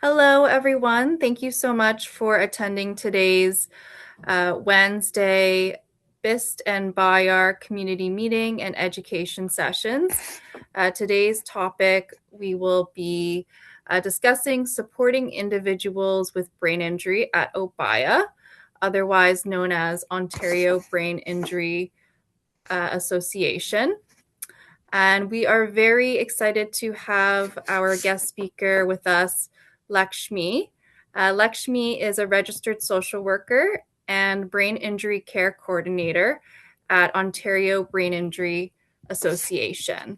Hello, everyone. Thank you so much for attending today's Wednesday BIST and BIAR community meeting and education sessions. Today's topic, we will be discussing supporting individuals with brain injury at OBIA, otherwise known as Ontario Brain Injury Association. And we are very excited to have our guest speaker with us, Lakshmi. Lakshmi is a registered social worker and brain injury care coordinator at Ontario Brain Injury Association.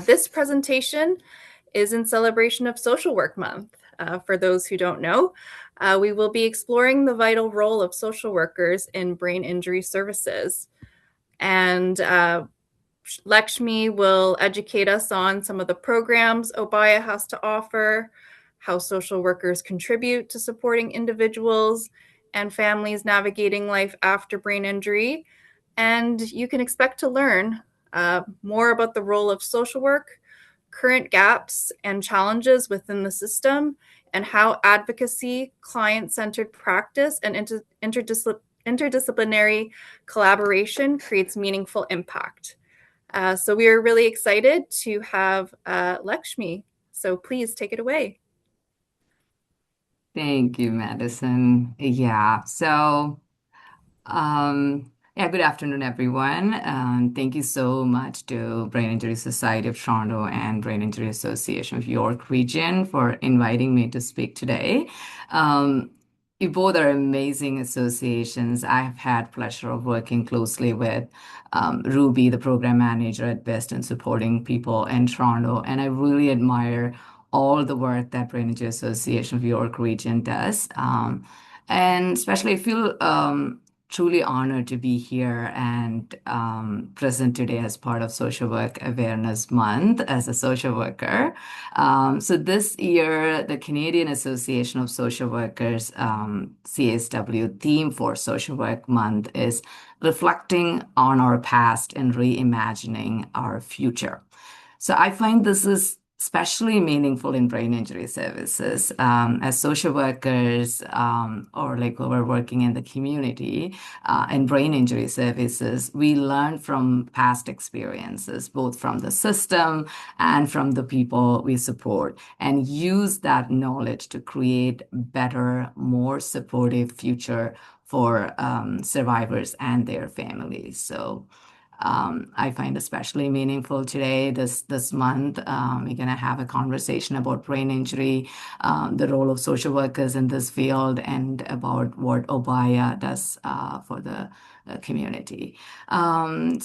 This presentation is in celebration of Social Work Month. For those who don't know, we will be exploring the vital role of social workers in brain injury services. And Lakshmi will educate us on some of the programs OBIA has to offer, how social workers contribute to supporting individuals and families navigating life after brain injury. And you can expect to learn more about the role of social work, current gaps and challenges within the system, and how advocacy, client-centered practice, and interdisciplinary collaboration creates meaningful impact. So we are really excited to have Lakshmi. So please take it away. Thank you, Madison. Good afternoon, everyone. Thank you so much to Brain Injury Society of Toronto and Brain Injury Association of York Region for inviting me to speak today. You both are amazing associations. I have had pleasure of working closely with Ruby, the program manager at BEST, and supporting people in Toronto. And I really admire all the work that Brain Injury Association of York Region does. And especially I feel truly honored to be here and present today as part of Social Work Awareness Month as a social worker. So this year, the Canadian Association of Social Workers, CSW, theme for Social Work Month is reflecting on our past and reimagining our future. So I find this is especially meaningful in brain injury services. As social workers or like who are working in the community in brain injury services, we learn from past experiences, both from the system and from the people we support, and use that knowledge to create better, more supportive future for survivors and their families. So I find especially meaningful today, this month. We're going to have a conversation about brain injury, the role of social workers in this field, and about what OBIA does for the community. Let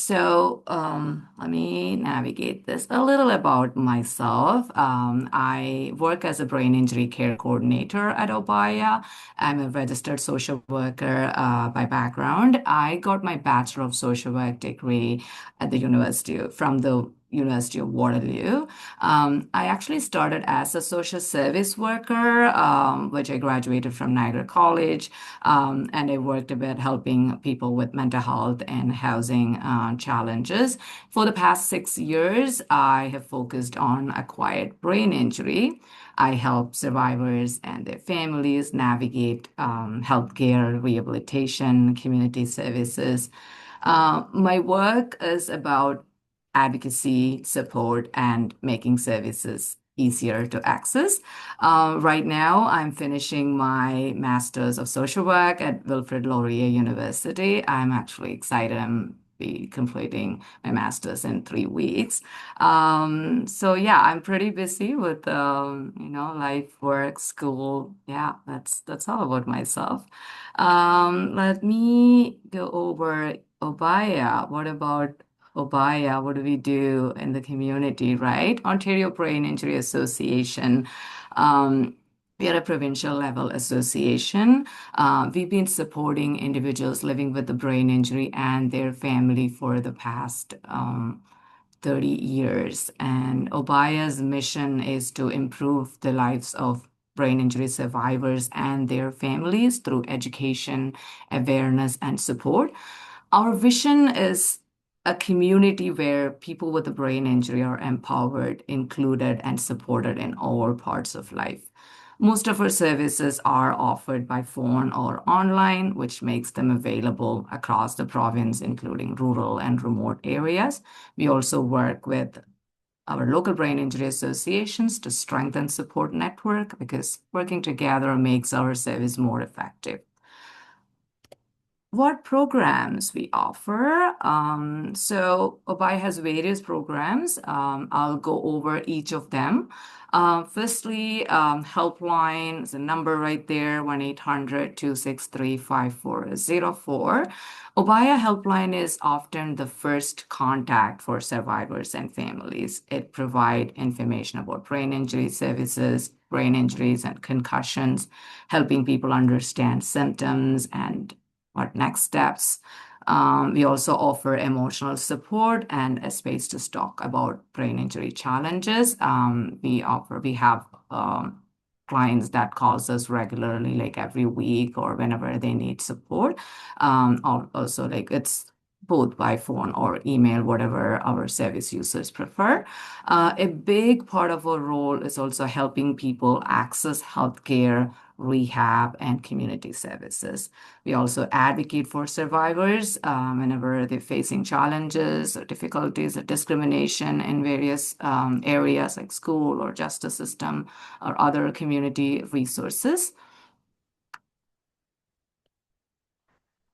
me navigate this a little about myself. I work as a brain injury care coordinator at OBIA. I'm a registered social worker by background. I got my Bachelor of Social Work degree at the University of Waterloo. I actually started as a social service worker, which I graduated from Niagara College, and I worked a bit helping people with mental health and housing challenges. For the past 6 years, I have focused on acquired brain injury. I help survivors and their families navigate healthcare, rehabilitation, community services. My work is about advocacy, support, and making services easier to access. Right now, I'm finishing my Master's of Social Work at Wilfrid Laurier University. I'm actually excited. I'm be completing my master's in 3 weeks. I'm pretty busy with life, work, school. Yeah, that's all about myself. Let me go over OBIA. What about OBIA? What do we do in the community, right? Ontario Brain Injury Association. We are a provincial level association. We've been supporting individuals living with the brain injury and their family for the past 30 years. And OBIA's mission is to improve the lives of brain injury survivors and their families through education, awareness, and support. Our vision is a community where people with a brain injury are empowered, included, and supported in all parts of life. Most of our services are offered by phone or online, which makes them available across the province, including rural and remote areas. We also work with our local brain injury associations to strengthen support network because working together makes our service more effective. What programs we offer? So OBIA has various programs. I'll go over each of them. Firstly, helpline is a number right there, 1-800-263-5404. OBIA helpline is often the first contact for survivors and families. It provides information about brain injury services, brain injuries and concussions, helping people understand symptoms and what next steps. We also offer emotional support and a space to talk about brain injury challenges. We have clients that calls us regularly, like every week or whenever they need support. Also, like it's both by phone or email, whatever our service users prefer. A big part of our role is also helping people access healthcare, rehab, and community services. We also advocate for survivors whenever they're facing challenges or difficulties or discrimination in various areas like school or justice system or other community resources.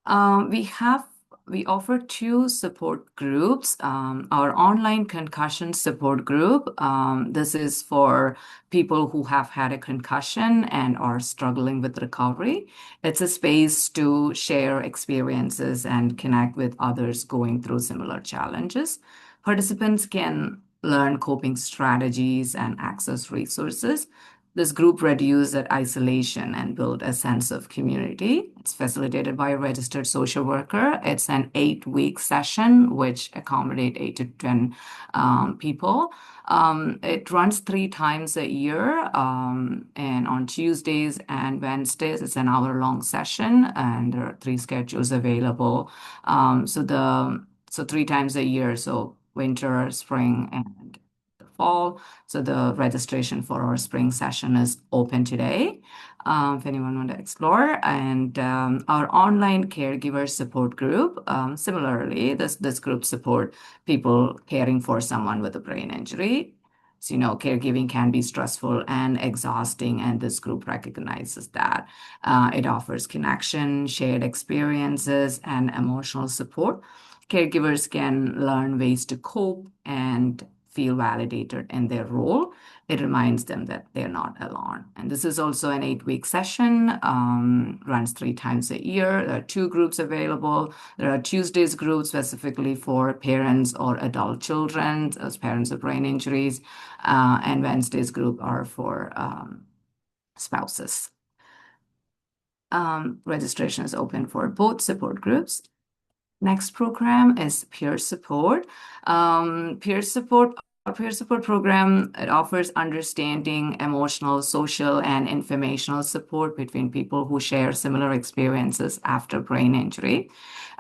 We have we offer two support groups. Our online concussion support group. This is for people who have had a concussion and are struggling with recovery. It's a space to share experiences and connect with others going through similar challenges. Participants can learn coping strategies and access resources. This group reduces that isolation and build a sense of community. It's facilitated by a registered social worker. It's an 8-week session, which accommodate 8 to 10 people. It runs 3 times a year, and on Tuesdays and Wednesdays, it's an hour-long session, and there are 3 schedules available. So 3 times a year, so winter, spring, and the fall. So the registration for our spring session is open today, if anyone want to explore. And our online caregiver support group, similarly, this group support people caring for someone with a brain injury. So, caregiving can be stressful and exhausting, and this group recognizes that. It offers connection, shared experiences, and emotional support. Caregivers can learn ways to cope and feel validated in their role. It reminds them that they're not alone. And this is also an 8-week session, runs 3 times a year. There are 2 groups available. There are Tuesdays groups specifically for parents or adult children, as parents of brain injuries, and Wednesdays group are for spouses. Registration is open for both support groups. Next program is peer support. Our peer support program, it offers understanding, emotional, social, and informational support between people who share similar experiences after brain injury.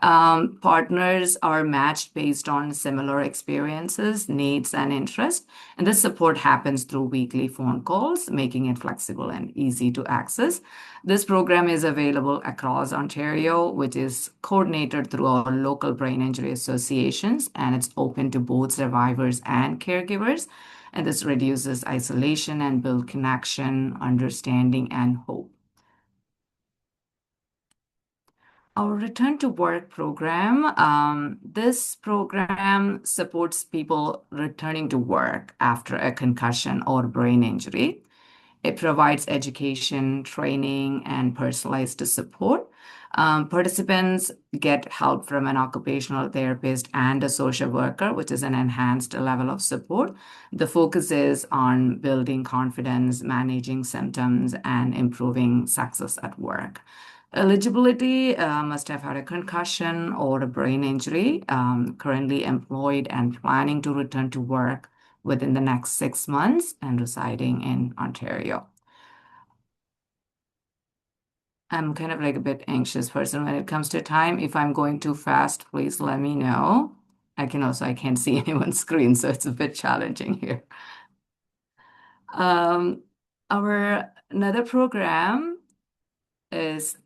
Partners are matched based on similar experiences, needs, and interests. And this support happens through weekly phone calls, making it flexible and easy to access. This program is available across Ontario, which is coordinated through our local brain injury associations, and it's open to both survivors and caregivers. And this reduces isolation and build connection, understanding, and hope. Our return to work program, this program supports people returning to work after a concussion or brain injury. It provides education, training, and personalized support. Participants get help from an occupational therapist and a social worker, which is an enhanced level of support. The focus is on building confidence, managing symptoms, and improving success at work. Eligibility must have had a concussion or a brain injury, currently employed and planning to return to work within the next 6 months and residing in Ontario. I'm kind of like a bit anxious person when it comes to time. If I'm going too fast, please let me know. I can't see anyone's screen, so it's a bit challenging here. Um, our another program is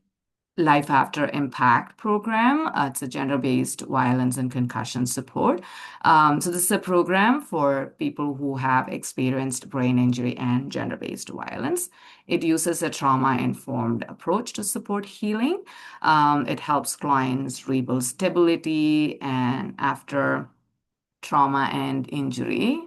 Life After Impact program. It's a gender-based violence and concussion support. So this is a program for people who have experienced brain injury and gender-based violence. It uses a trauma-informed approach to support healing. It helps clients rebuild stability and after trauma and injury,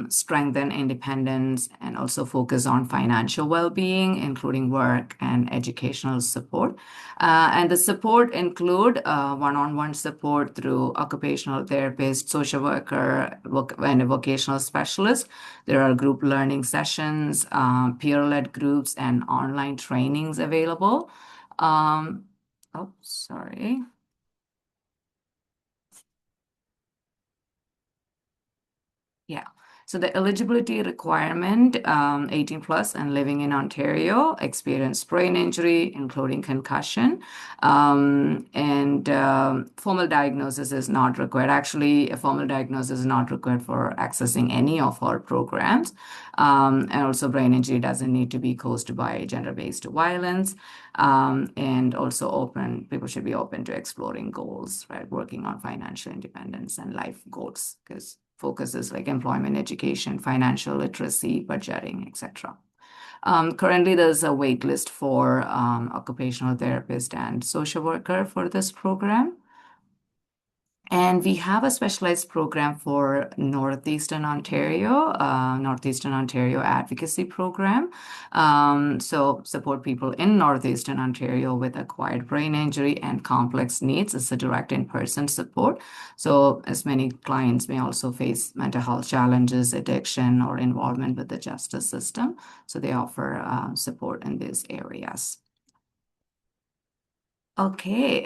strengthen independence, and also focus on financial well-being, including work and educational support. And the support include one-on-one support through occupational therapist, social worker, and a vocational specialist. There are group learning sessions, peer-led groups, and online trainings available. Um, oh, sorry. Yeah. So the eligibility requirement, 18 plus and living in Ontario, experienced brain injury, including concussion, and formal diagnosis is not required. Actually, a formal diagnosis is not required for accessing any of our programs. And also brain injury doesn't need to be caused by gender-based violence. And also people should be open to exploring goals, right? Working on financial independence and life goals, because focuses like employment, education, financial literacy, budgeting, etc. Currently, there's a wait list for occupational therapist and social worker for this program. And we have a specialized program for Northeastern Ontario advocacy program. So support people in Northeastern Ontario with acquired brain injury and complex needs. It's a direct in-person support. So as many clients may also face mental health challenges, addiction, or involvement with the justice system. So they offer support in these areas. Okay,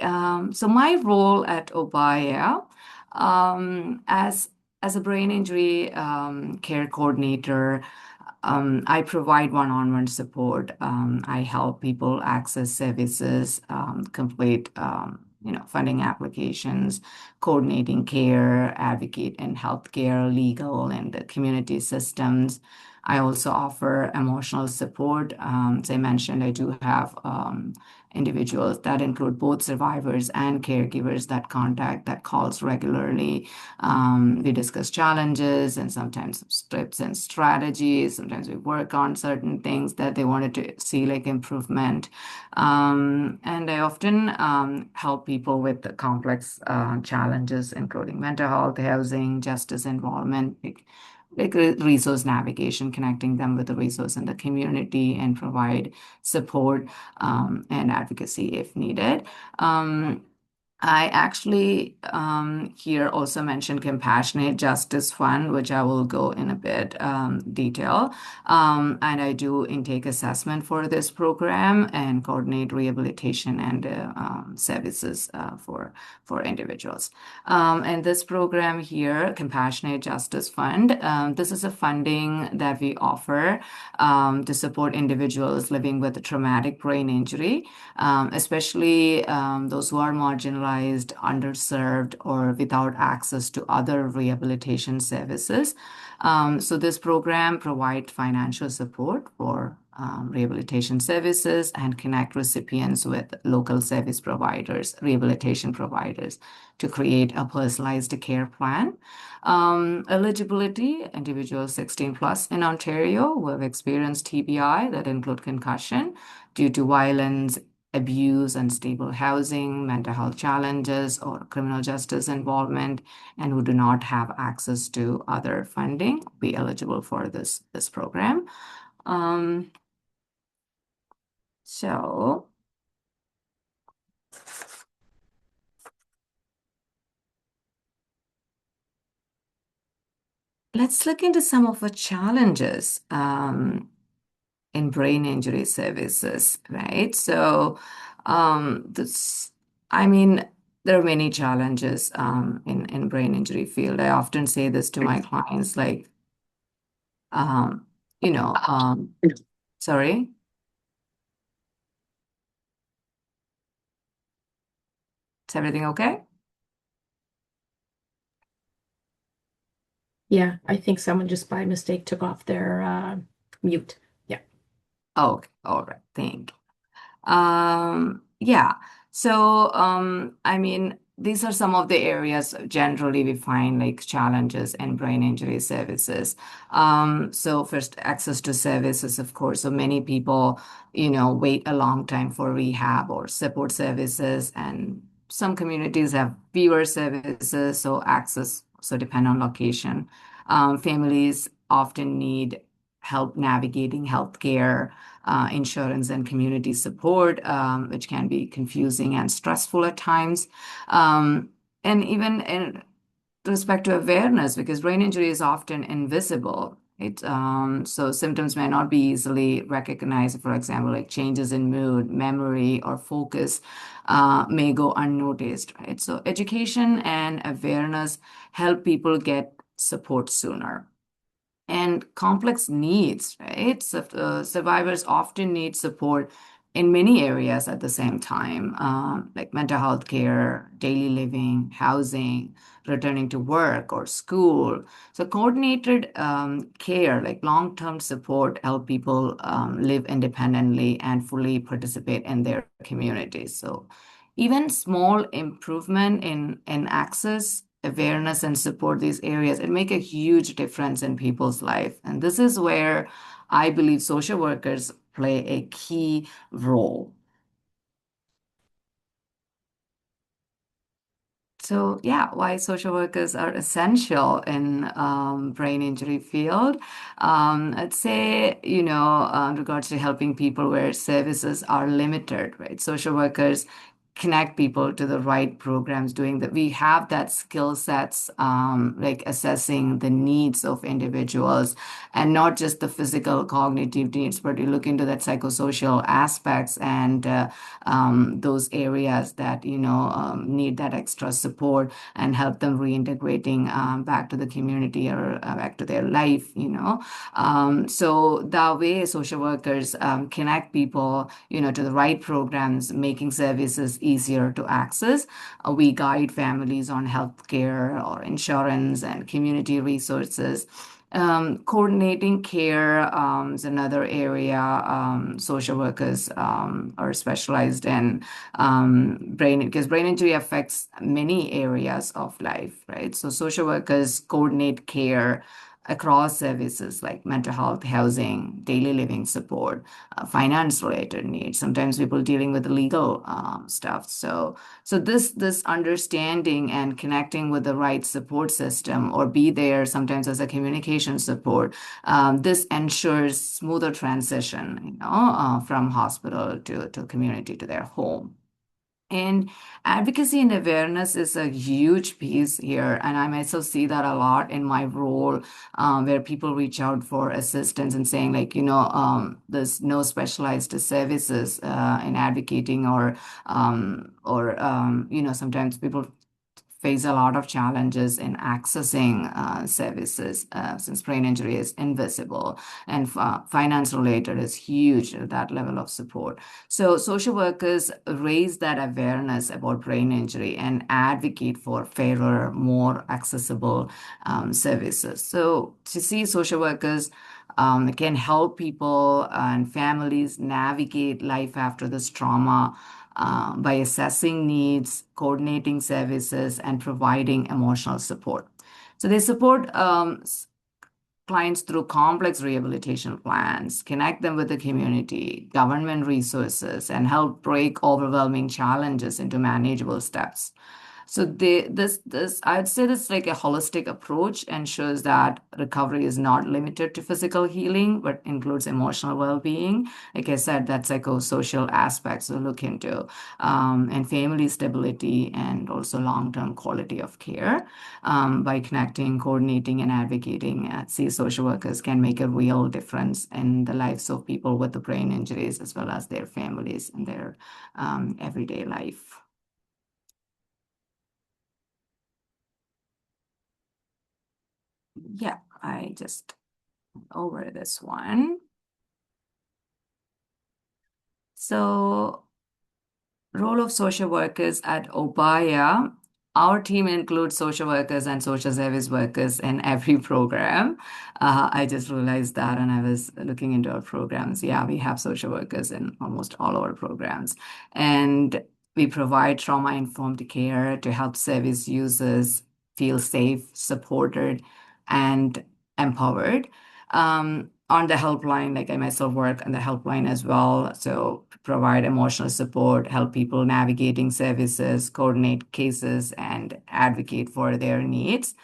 so my role at OBIA as a brain injury care coordinator, I provide one-on-one support. I help people access services, complete funding applications, coordinating care, advocate in healthcare, legal, and the community systems. I also offer emotional support. As I mentioned, I do have individuals that include both survivors and caregivers that calls regularly. We discuss challenges and sometimes tips and strategies. Sometimes we work on certain things that they wanted to see like improvement. And I often help people with the complex challenges, including mental health, housing, justice involvement, like resource navigation, connecting them with the resource in the community and provide support and advocacy if needed. I actually here also mentioned Compassionate Justice Fund, which I will go in a bit detail. And I do intake assessment for this program and coordinate rehabilitation and services for individuals. And this program here, Compassionate Justice Fund, this is a funding that we offer to support individuals living with a traumatic brain injury, especially those who are marginalized, underserved, or without access to other rehabilitation services. So this program provides financial support for rehabilitation services and connect recipients with local service providers, rehabilitation providers, to create a personalized care plan. Eligibility, individuals 16 plus in Ontario who have experienced TBI that include concussion due to violence, abuse, unstable housing, mental health challenges, or criminal justice involvement, and who do not have access to other funding be eligible for this program. So let's look into some of the challenges in brain injury services, right? So I mean, there are many challenges in brain injury field. I often say this to my clients, like, um, you know, sorry, is everything okay? Yeah, I think someone just by mistake took off their mute. Yeah. Okay, all right, thank you. Yeah. So, I mean, these are some of the areas generally we find like challenges in brain injury services. So first, access to services, of course. So many people, wait a long time for rehab or support services, and some communities have fewer services, so access so depend on location. Families often need help navigating healthcare, insurance and community support, which can be confusing and stressful at times. Um, and even in respect to awareness, because brain injury is often invisible. So symptoms may not be easily recognized. For example, like changes in mood, memory, or focus may go unnoticed, right? So education and awareness help people get support sooner and complex needs, right? So, survivors often need support in many areas at the same time, like mental health care, daily living, housing, returning to work or school. So, coordinated care, like long-term support, help people live independently and fully participate in their communities. So, even small improvement in access, awareness, and support these areas, it make a huge difference in people's life. And this is where I believe social workers play a key role. So yeah, why social workers are essential in brain injury field. I'd say, in regards to helping people where services are limited, right? Social workers connect people to the right programs, doing that. We have that skill sets, like assessing the needs of individuals and not just the physical cognitive needs, but you look into that psychosocial aspects and those areas that need that extra support and help them reintegrating back to the community or back to their life. So that way social workers connect people to the right programs, making services easier to access. We guide families on healthcare or insurance and community resources. Coordinating care is another area social workers are specialized in because brain injury affects many areas of life, right? So social workers coordinate care across services like mental health, housing, daily living support, finance related needs. Sometimes people dealing with legal stuff. So this understanding and connecting with the right support system or be there sometimes as a communication support, this ensures smoother transition, from hospital to community to their home. And advocacy and awareness is a huge piece here. And I myself see that a lot in my role, where people reach out for assistance and saying, like, there's no specialized services in advocating or sometimes people face a lot of challenges in accessing services since brain injury is invisible and finance related is huge, that level of support. So social workers raise that awareness about brain injury and advocate for fairer, more accessible services. So to see social workers can help people and families navigate life after this trauma by assessing needs, coordinating services, and providing emotional support. So they support clients through complex rehabilitation plans, connect them with the community, government resources, and help break overwhelming challenges into manageable steps. So this I'd say this like a holistic approach ensures that recovery is not limited to physical healing, but includes emotional well-being. Like I said, that psychosocial aspects to look into, and family stability and also long-term quality of care. By connecting, coordinating, and advocating, see social workers can make a real difference in the lives of people with the brain injuries as well as their families and their everyday life. Yeah, I just over this one. So, role of social workers at OBIA. Our team includes social workers and social service workers in every program. I just realized that when I was looking into our programs. Yeah, we have social workers in almost all our programs. And we provide trauma-informed care to help service users feel safe, supported, and empowered. On the helpline, like I myself work on the helpline as well. So provide emotional support, help people navigating services, coordinate cases, and advocate for their needs.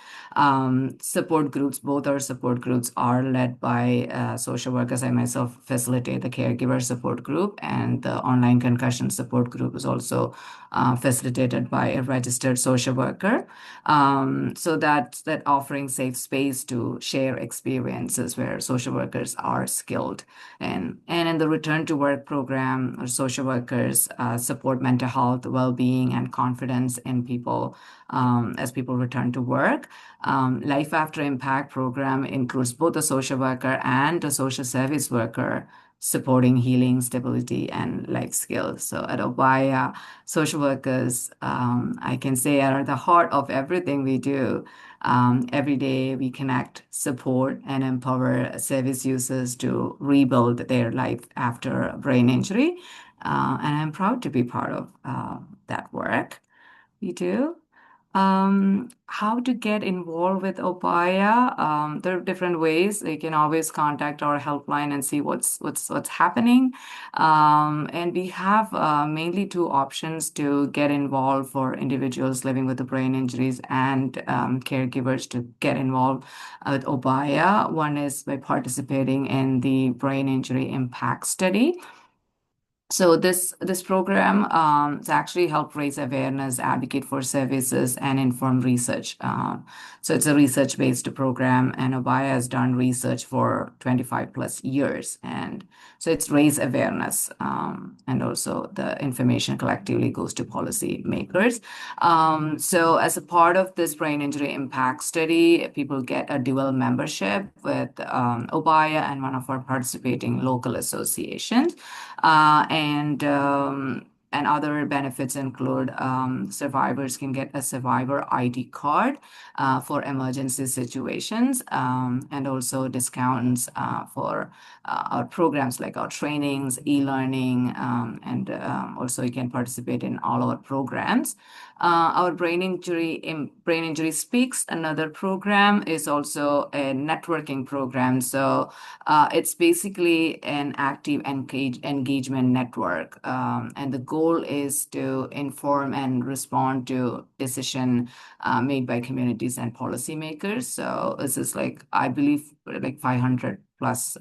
Support groups, both our support groups are led by social workers. I myself facilitate the caregiver support group, and the online concussion support group is also facilitated by a registered social worker. So that offering safe space to share experiences where social workers are skilled. And in the return to work program, our social workers support mental health, well-being, and confidence in people as people return to work. Life After Impact program includes both a social worker and a social service worker supporting healing, stability, and life skills. So at OBIA, social workers, I can say, are the heart of everything we do. Every day we connect, support, and empower service users to rebuild their life after brain injury. And I'm proud to be part of that work we do. How to get involved with OBIA? There are different ways. You can always contact our helpline and see what's happening. And we have mainly two options to get involved for individuals living with the brain injuries and caregivers to get involved with OBIA. One is by participating in the brain injury impact study. So this program has actually helped raise awareness, advocate for services, and inform research. So it's a research-based program, and OBIA has done research for 25 plus years, and so it's raised awareness, and also the information collectively goes to policy makers. So as a part of this brain injury impact study, people get a dual membership with OBIA and one of our participating local associations. And other benefits include survivors can get a survivor ID card for emergency situations, and also discounts for our programs like our trainings, e-learning, and also you can participate in all our programs. Our Brain Injury Speaks, another program, is also a networking program. So it's basically an active engagement network. And the goal is to inform and respond to decision made by communities and policymakers. So this is like, I believe, like 500 plus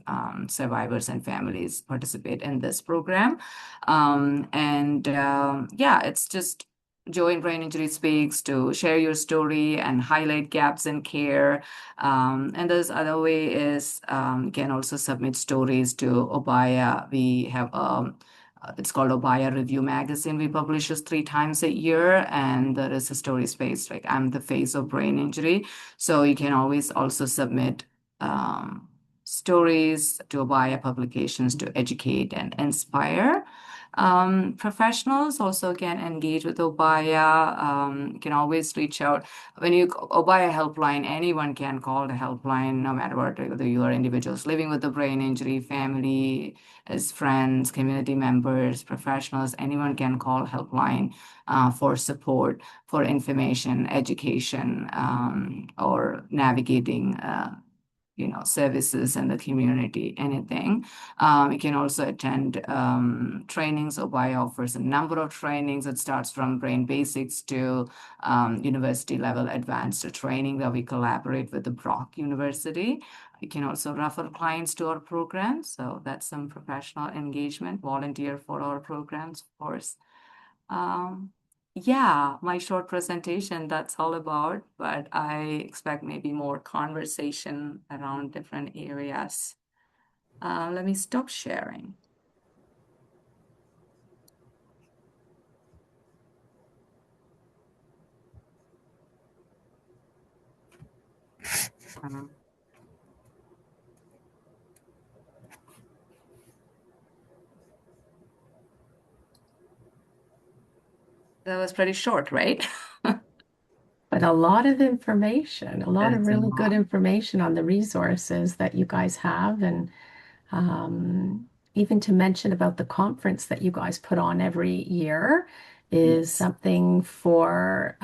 survivors and families participate in this program. Yeah, it's just join Brain Injury Speaks to share your story and highlight gaps in care. And this other way is you can also submit stories to OBIA. We have it's called OBIA Review Magazine. We publish this 3 times a year, and there is a story space like I'm the face of brain injury. So you can always also submit stories to OBIA publications to educate and inspire. Professionals also can engage with OBIA. You can always reach out. When you OBIA helpline, anyone can call the helpline, no matter what, whether you are individuals living with a brain injury, family, as friends, community members, professionals, anyone can call helpline for support, for information, education, or navigating services in the community, anything. You can also attend trainings. OBIA offers a number of trainings. It starts from brain basics to university level advanced training that we collaborate with the Brock University. You can also refer clients to our programs. So that's some professional engagement, volunteer for our programs, of course. Yeah, my short presentation, that's all about, but I expect maybe more conversation around different areas. Let me stop sharing. Um, that was pretty short, right? but a lot of information, a lot of It's a really good lot. information on the resources that you guys have. And even to mention about the conference that you guys put on every year is Yes. something for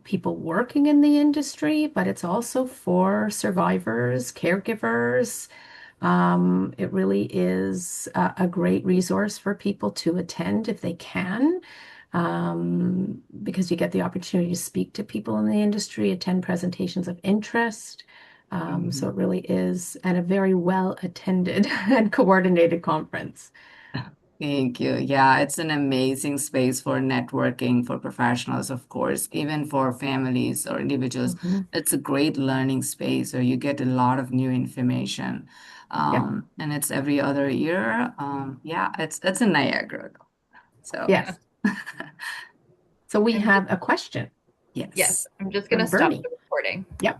people working in the industry, but it's also for survivors, caregivers. It really is a great resource for people to attend if they can, because you get the opportunity to speak to people in the industry, attend presentations of interest. So it Mhm. really is at a very well attended and coordinated conference. Thank you. Yeah, it's an amazing space for networking for professionals, of course, even for families or individuals. Mhm. It's a great learning space where you get a lot of new information. Yep. And it's every other year. Yeah, it's in Niagara. So Yeah. Yes. So we I'm just have a question yes, yes. I'm just gonna from stop Bernie. the recording. Yep.